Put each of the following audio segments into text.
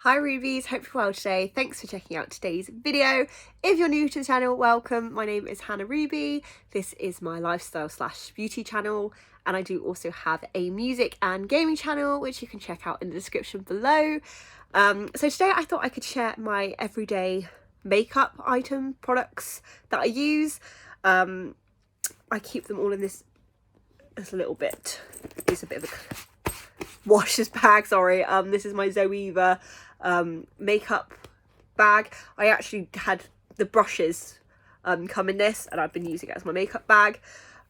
Hi Rubies, hope you're well today. Thanks for checking out today's video. If you're new to the channel, welcome. My name is Hannah Ruby. This is my lifestyle / beauty channel, and I do also have a music and gaming channel which you can check out in the description below. So today I thought I could share my everyday makeup item products that I use. I keep them all in this little bit. It's a bit of a washer's bag, sorry. This is my Zoeva makeup bag. I actually had the brushes come in this, and I've been using it as my makeup bag.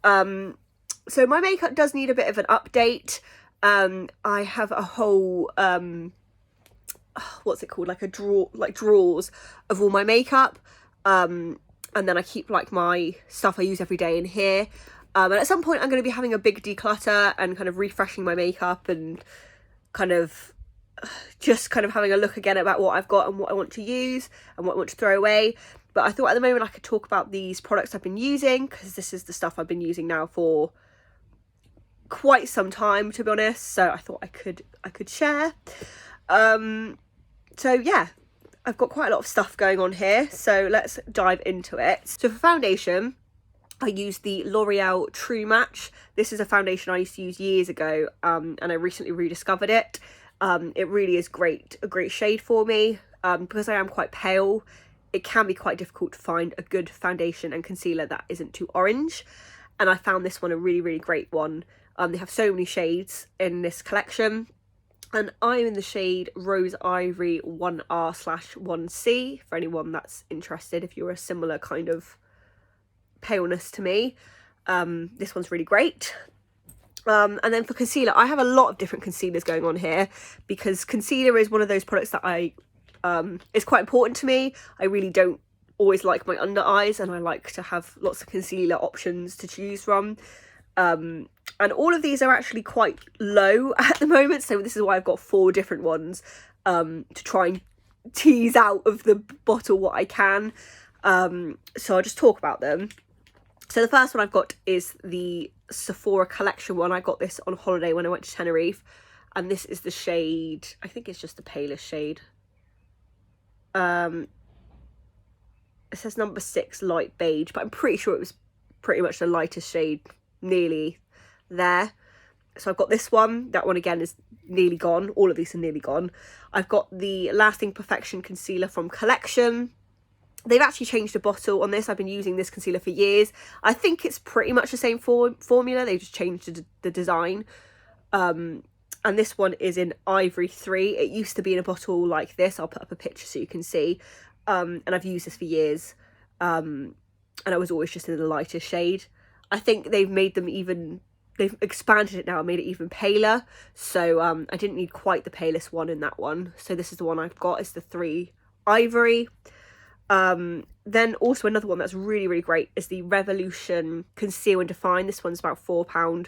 So my makeup does need a bit of an update. I have a whole what's it called, like a drawer, like drawers of all my makeup, and then I keep like my stuff I use every day in here. And at some point I'm going to be having a big declutter and kind of refreshing my makeup and kind of having a look again about what I've got and what I want to use and what I want to throw away. But I thought at the moment I could talk about these products I've been using, because this is the stuff I've been using now for quite some time, to be honest. So I thought I could share. So yeah, I've got quite a lot of stuff going on here, so let's dive into it. So for foundation, I use the L'Oreal True Match. This is a foundation I used to use years ago, and I recently rediscovered it. It really is a great shade for me. Because I am quite pale, it can be quite difficult to find a good foundation and concealer that isn't too orange. And I found this one a really great one. They have so many shades in this collection. And I'm in the shade Rose Ivory 1R/1C, for anyone that's interested, if you're a similar kind of paleness to me. This one's really great. And then for concealer, I have a lot of different concealers going on here, because concealer is one of those products that is quite important to me. I really don't always like my under eyes, and I like to have lots of concealer options to choose from. And all of these are actually quite low at the moment, so this is why I've got 4 different ones to try and tease out of the bottle what I can. So I'll just talk about them. So the first one I've got is the Sephora collection one. I got this on holiday when I went to Tenerife, and this is the shade, I think it's just the palest shade. It says number 6 light beige, but I'm pretty sure it was pretty much the lightest shade, nearly there. So I've got this one. That one again is nearly gone. All of these are nearly gone. I've got the Lasting Perfection concealer from Collection. They've actually changed the bottle on this. I've been using this concealer for years. I think it's pretty much the same formula. They just changed the design. And this one is in Ivory 3. It used to be in a bottle like this. I'll put up a picture so you can see. And I've used this for years. And I was always just in the lightest shade. I think they've expanded it now and made it even paler. So I didn't need quite the palest one in that one. So this is the one I've got. It's the 3 Ivory. Then also another one that's really great is the Revolution Conceal and Define. This one's about £4.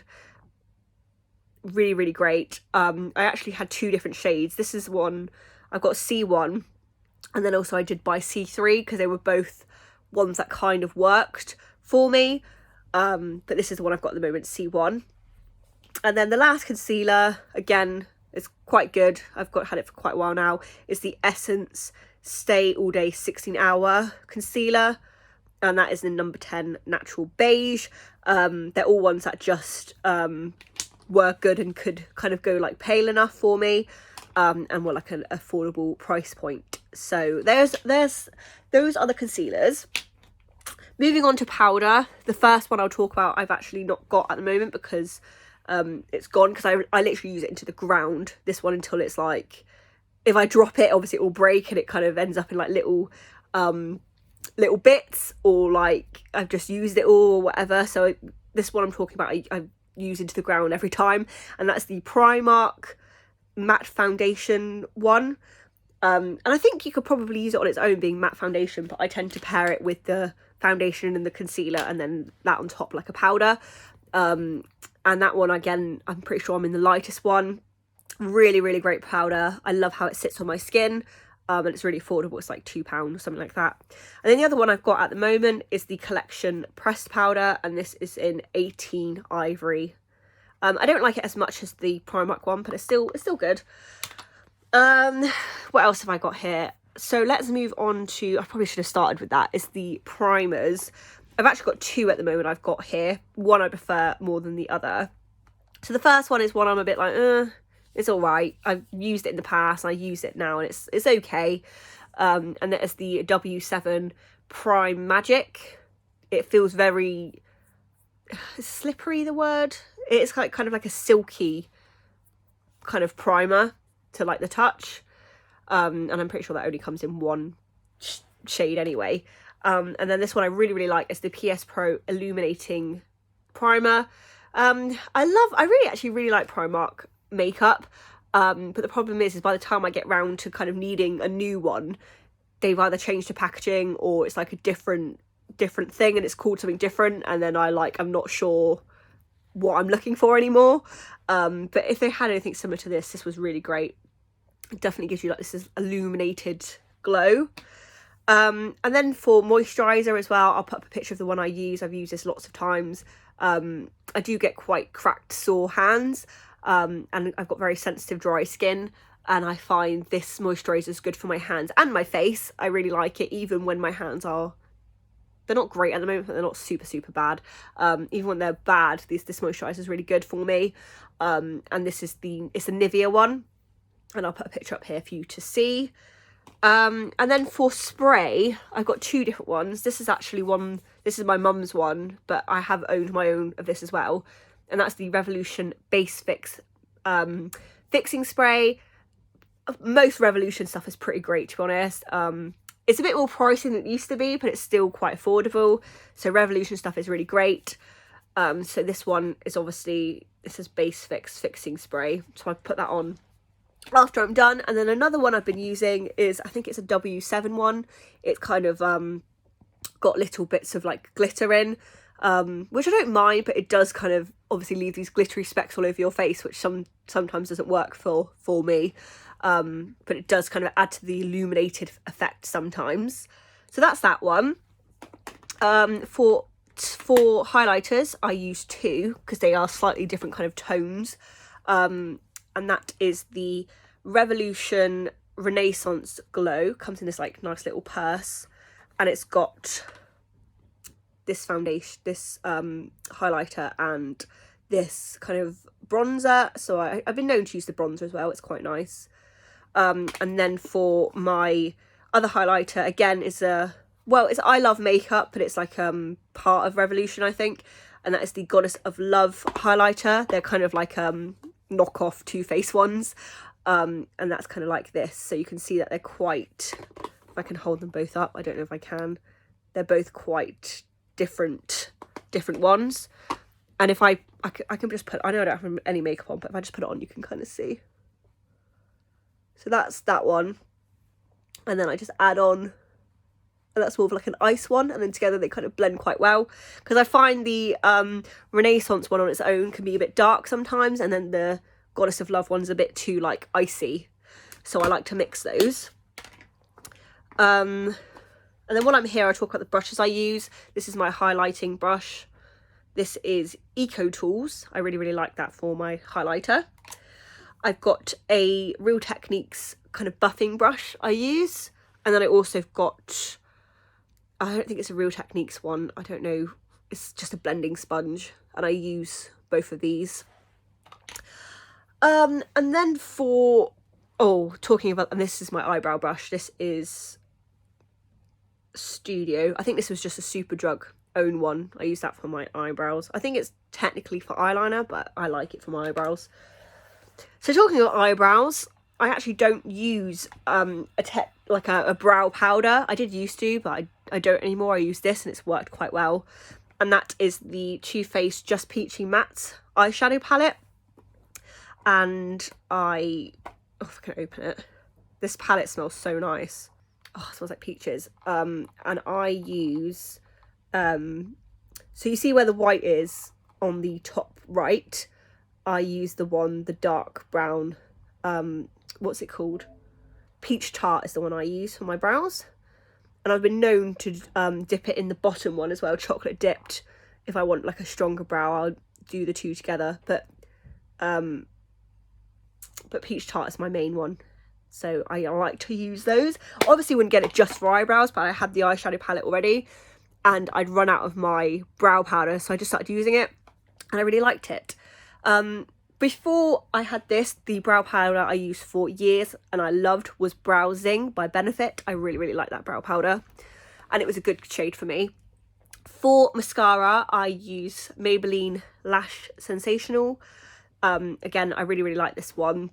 Really great. I actually had 2 different shades. This is one, I've got C1, and then also I did buy C3 because they were both ones that kind of worked for me. But this is the one I've got at the moment, C1. And then the last concealer, again, is quite good. I've had it for quite a while now. Is the Essence Stay All Day 16-Hour concealer, and that is the number 10 Natural Beige. They're all ones that just were good and could kind of go like pale enough for me, and were like an affordable price point. So there's those are the concealers. Moving on to powder, the first one I'll talk about I've actually not got at the moment because it's gone, because I literally use it into the ground, this one, until it's like, if I drop it, obviously it will break and it kind of ends up in like little bits, or like I've just used it all or whatever. So this one I'm talking about, I use into the ground every time, and that's the Primark matte foundation one. And I think you could probably use it on its own being matte foundation, but I tend to pair it with the foundation and the concealer, and then that on top like a powder. And that one, again, I'm pretty sure I'm in the lightest one. Really great powder. I love how it sits on my skin, and it's really affordable. It's like £2 or something like that. And then the other one I've got at the moment is the Collection pressed powder, and this is in 18 Ivory. I don't like it as much as the Primark one, but it's still good. What else have I got here? So let's move on to, I probably should have started with that, is the primers. I've actually got two at the moment I've got here. One I prefer more than the other. So the first one is one I'm a bit like, it's all right. I've used it in the past and I use it now and it's okay. And that is the W7 Prime Magic. It feels very slippery, the word. It's kind of like a silky kind of primer to like the touch. And I'm pretty sure that only comes in one shade anyway. And then this one I really like is the PS Pro Illuminating Primer. I really like Primark makeup, but the problem is by the time I get round to kind of needing a new one, they've either changed the packaging or it's like a different thing and it's called something different, and then I'm not sure what I'm looking for anymore. But if they had anything similar to this was really great. It definitely gives you like this illuminated glow. And then for moisturiser as well, I'll put up a picture of the one I use. I've used this lots of times. I do get quite cracked, sore hands, and I've got very sensitive, dry skin, and I find this moisturiser is good for my hands and my face. I really like it, even when my hands they're not great at the moment, but they're not super bad. Even when they're bad, this moisturiser is really good for me. And this is it's the Nivea one, and I'll put a picture up here for you to see. And then for spray, I've got two different ones. This is my mum's one, but I have owned my own of this as well. And that's the Revolution Base Fix fixing spray. Most Revolution stuff is pretty great, to be honest. It's a bit more pricey than it used to be, but it's still quite affordable. So Revolution stuff is really great. So this one is this is Base Fix fixing spray. So I put that on after I'm done. And then another one I've been using is, I think it's a W7 one. It's kind of got little bits of like glitter in, which I don't mind, but it does kind of obviously leave these glittery specks all over your face, which sometimes doesn't work for me. But it does kind of add to the illuminated effect sometimes. So that's that one. For highlighters, I use two because they are slightly different kind of tones. And that is the Revolution Renaissance Glow. Comes in this like nice little purse, and it's got this foundation, this highlighter, and this kind of bronzer. So I've been known to use the bronzer as well. It's quite nice. And then for my other highlighter, again, it's I Love Makeup, but it's like part of Revolution, I think, and that is the Goddess of Love highlighter. They're kind of like knockoff Too Faced ones, and that's kind of like this. So you can see that they're quite, if I can hold them both up, I don't know if I can, they're both quite different ones. And if I can just put, I know I don't have any makeup on, but if I just put it on, you can kind of see. So that's that one, and then I just add on, and that's more of like an ice one, and then together they kind of blend quite well, because I find the Renaissance one on its own can be a bit dark sometimes, and then the Goddess of Love one's a bit too like icy, so I like to mix those. And then while I'm here, I talk about the brushes I use. This is my highlighting brush. This is Eco Tools. I really like that for my highlighter. I've got a Real Techniques kind of buffing brush I use, and then I also got, I don't think it's a Real Techniques one, I don't know, it's just a blending sponge, and I use both of these. And then talking about, and this is my eyebrow brush, this is Studio. I think this was just a Superdrug own one. I use that for my eyebrows. I think it's technically for eyeliner, but I like it for my eyebrows. So talking about eyebrows, I actually don't use a brow powder. I did used to, but I don't anymore. I use this and it's worked quite well. And that is the Too Faced Just Peachy Matte eyeshadow palette. And if I can open it, this palette smells so nice. Oh, it smells like peaches. And I use, so you see where the white is on the top right? I use the dark brown, what's it called? Peach Tart is the one I use for my brows. And I've been known to dip it in the bottom one as well, chocolate dipped. If I want like a stronger brow, I'll do the two together. But Peach Tart is my main one. so I like to use those. Obviously wouldn't get it just for eyebrows, but I had the eyeshadow palette already and I'd run out of my brow powder, so I just started using it and I really liked it. Before I had this, the brow powder I used for years and I loved was Brow Zing by Benefit. I really like that brow powder and it was a good shade for me. For mascara, I use Maybelline Lash Sensational. Again, I really like this one.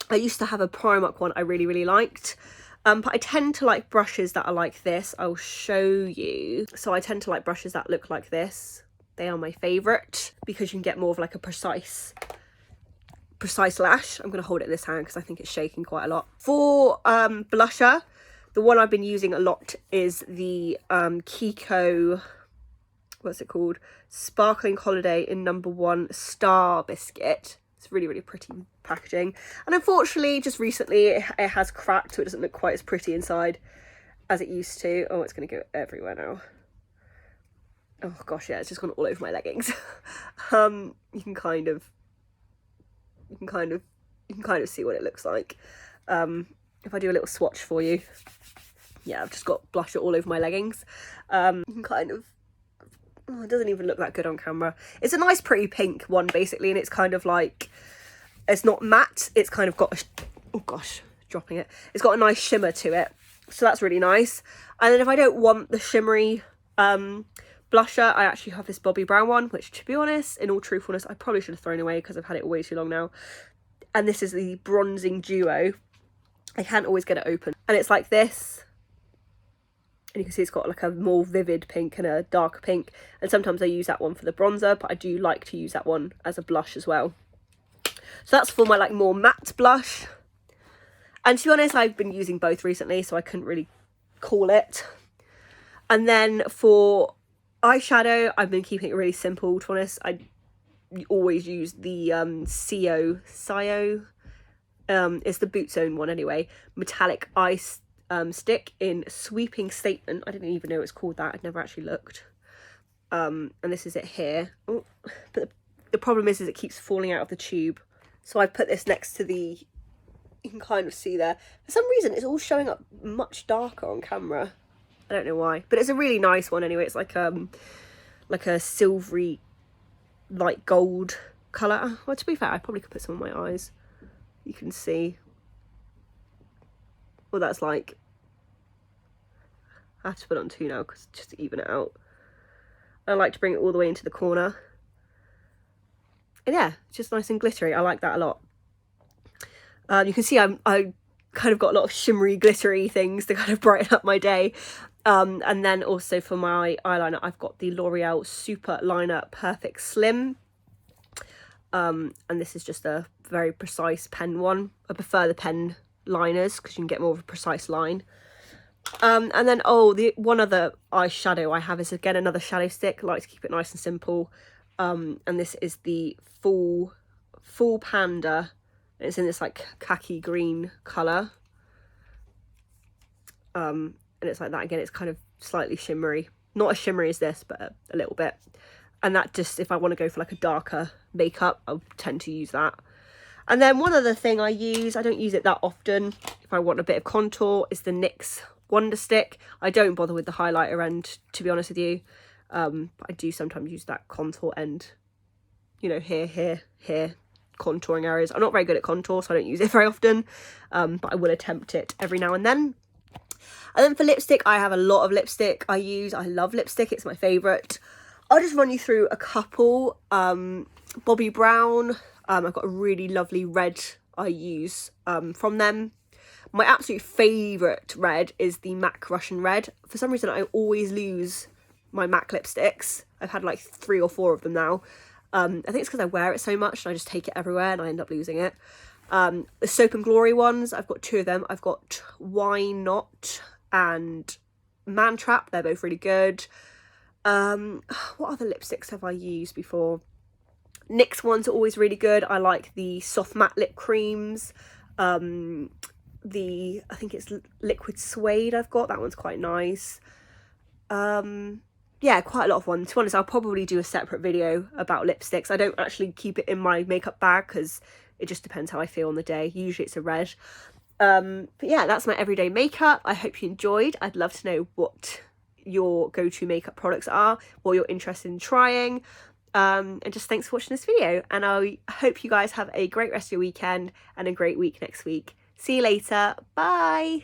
I used to have a Primark one I really liked. But I tend to like brushes that are like this. I'll show you. So I tend to like brushes that look like this. They are my favourite because you can get more of like a precise lash. I'm going to hold it in this hand because I think it's shaking quite a lot. For blusher, the one I've been using a lot is the Kiko, what's it called? Sparkling Holiday in #1 Star Biscuit. It's really pretty packaging. And unfortunately, just recently, it has cracked, so it doesn't look quite as pretty inside as it used to. Oh, it's going to go everywhere now. Oh gosh, yeah, it's just gone all over my leggings. You can kind of see what it looks like. If I do a little swatch for you, yeah, I've just got blusher all over my leggings. You can kind of, oh, it doesn't even look that good on camera. It's a nice pretty pink one basically, and it's kind of like, it's not matte, it's kind of got a, oh gosh, dropping it. It's got a nice shimmer to it, so that's really nice. And then if I don't want the shimmery blusher, I actually have this Bobbi Brown one, which to be honest, in all truthfulness, I probably should have thrown away because I've had it way too long now. And this is the Bronzing Duo. I can't always get it open. And it's like this. And you can see it's got like a more vivid pink and a darker pink. And sometimes I use that one for the bronzer, but I do like to use that one as a blush as well. So that's for my like more matte blush. And to be honest, I've been using both recently, so I couldn't really call it. And then for eyeshadow, I've been keeping it really simple, to be honest. I always use the Sio, it's the Boot Zone one anyway, metallic eye stick in Sweeping Statement. I didn't even know it's called that. I'd never actually looked. And this is it here. Oh, but the problem is it keeps falling out of the tube. So I put this next to the, you can kind of see there. For some reason, it's all showing up much darker on camera. I don't know why, but it's a really nice one anyway. It's like a silvery, light gold colour. Well, to be fair, I probably could put some on my eyes. You can see. Well, that's like, I have to put it on 2 now because just to even it out. I like to bring it all the way into the corner. And yeah, it's just nice and glittery. I like that a lot. You can see I kind of got a lot of shimmery, glittery things to kind of brighten up my day. And then also for my eyeliner, I've got the L'Oreal Super Liner Perfect Slim. And this is just a very precise pen one. I prefer the pen liners because you can get more of a precise line. And then, oh, the one other eyeshadow I have is again another shadow stick. I like to keep it nice and simple. And this is the Full Panda. It's in this like khaki green colour. And it's like that again. It's kind of slightly shimmery. Not as shimmery as this, but a little bit. And that just, if I want to go for like a darker makeup, I'll tend to use that. And then one other thing I use, I don't use it that often, if I want a bit of contour, is the NYX Wonder Stick. I don't bother with the highlighter end, to be honest with you. But I do sometimes use that contour end, you know, here, contouring areas. I'm not very good at contour, so I don't use it very often, but I will attempt it every now and then. And then for lipstick, I have a lot of lipstick I use. I love lipstick, it's my favourite. I'll just run you through a couple. Bobbi Brown, I've got a really lovely red I use from them. My absolute favourite red is the MAC Russian Red. For some reason, I always lose my MAC lipsticks. I've had like 3 or 4 of them now. I think it's because I wear it so much and I just take it everywhere and I end up losing it. The Soap and Glory ones, I've got 2 of them. I've got Why Not and Man Trap. They're both really good. What other lipsticks have I used before? NYX ones are always really good. I like the soft matte lip creams. I think it's Liquid Suede I've got. That one's quite nice. Yeah, quite a lot of ones. To be honest, I'll probably do a separate video about lipsticks. I don't actually keep it in my makeup bag because it just depends how I feel on the day. Usually it's a red. But yeah, that's my everyday makeup. I hope you enjoyed. I'd love to know what your go-to makeup products are, what you're interested in trying. And just thanks for watching this video, and I hope you guys have a great rest of your weekend and a great week next week. See you later. Bye.